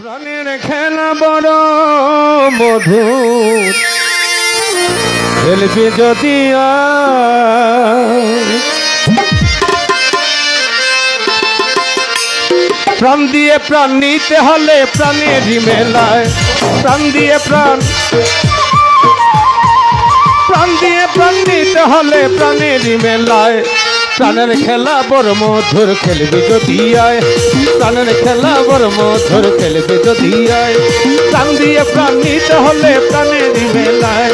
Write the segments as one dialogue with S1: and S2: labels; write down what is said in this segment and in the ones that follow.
S1: প্রাণের খেলা বড় মধুর খেলবে যদি প্রাণ দিয়ে প্রাণ নিতে হলে প্রাণেরই মেলায় প্রাণ দিয়ে প্রাণ দিয়ে প্রাণ নিতে হলে প্রাণেরই মেলায় প্রাণের খেলা বড় মধুর খেলবে যদি আয় প্রাণের খেলা বড় মধুর খেলবে যদি আয় প্রাণ দিয়ে প্রাণ নিতে হলে প্রাণেরই মেলায়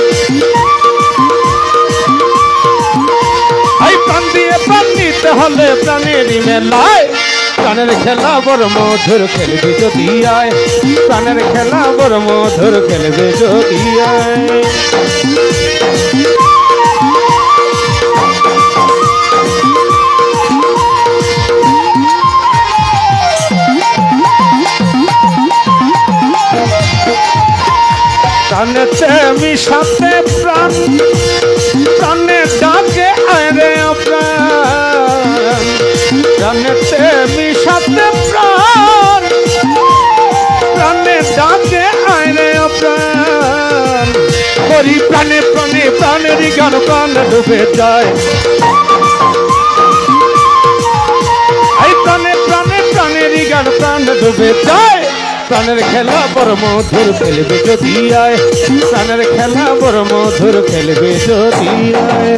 S1: প্রাণ দিয়ে প্রাণ নিতে হলে প্রাণেরই মেলায় প্রাণের খেলা বড় মধুর খেলবে যদি আয় প্রাণের খেলা বড় মধুর খেলবে যদি আয় প্রাণেতে মিশাতে প্রাণ প্রাণে ডাকে আরে প্রাণ প্রাণেতে মিশাতে প্রাণ প্রাণে ডাকে আরে প্রাণ করি প্রাণে প্রাণে প্রাণেরই গান প্রাণ ডুবে যায় এই প্রাণে প্রাণে প্রাণেরই গান প্রাণ ডুবে যায় প্রাণের খেলা বড় মধুর খেলবে যদি আয় প্রাণের খেলা বড় মধুর খেলবে যদি আয়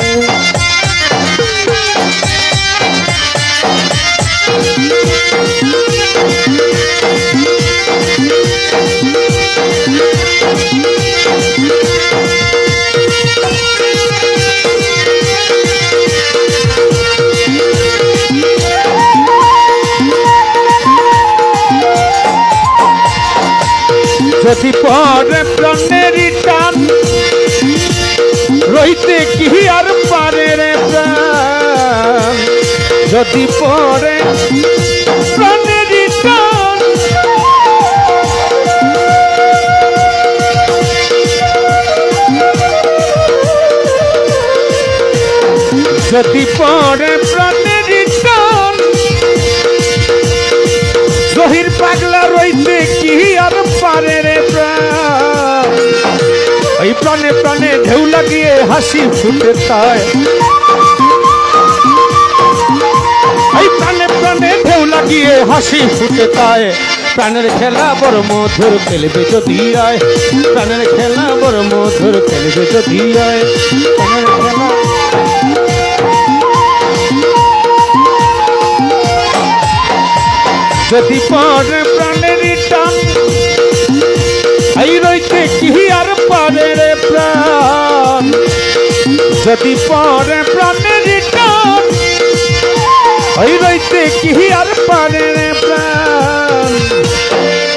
S1: যদি পরে প্রাণেরই টান রইতে কি আর পারে রে প্রাণ যদি পরে প্রাণেরই টান যদি পরে প্রাণেরই টান জহির পাগলা রইতে কি আর পারে রে প্রাণ ওই প্রাণে প্রাণে ঢেউ লাগিয়ে হাসি ফুটে তাই ওই প্রাণে প্রাণে ঢেউ লাগিয়ে হাসি ফুটে তাই প্রাণের খেলা বড় মধুর খেলবে যদি আয় প্রাণের খেলা বড় মধুর খেলবে যদি আয় প্রাণের খেলা যদি পরে প্রাণেরই টান এই রইতে কি আর পারে রে প্রাণ যদি পরে প্রাণেরই টান এই রইতে কি আর পারে রে প্রাণ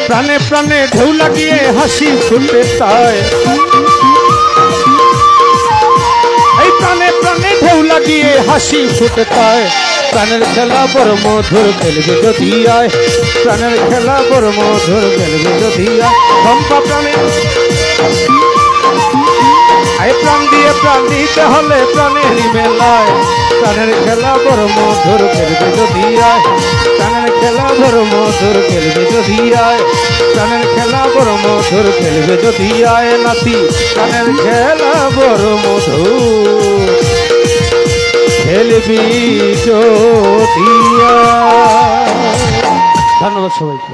S1: প্রাণে প্রাণে ঢেউ লাগিয়ে হাসি ফুটে তাই এই প্রাণে প্রাণে ঢেউ লাগিয়ে হাসি ফুটে তাই প্রাণের খেলা বড় মধুর খেলবে যদি আয় প্রাণের খেলা বড় মধুর খেলবে যদি আয় সম্পা প্রাণে আয় প্রাণ দিয়ে প্রাণ দিতে হলে প্রাণেরই মেলায় প্রাণের খেলা বড় মধুর খেলবে যদি আয় প্রাণের খেলা বড় মধুর খেলবে যদি আয় প্রাণের খেলা বড় মধুর খেলবে যদি আয় নাতি প্রাণের খেলা বড় মধুর খেলবি যদি আয়। ধন্যবাদ সবাইকে।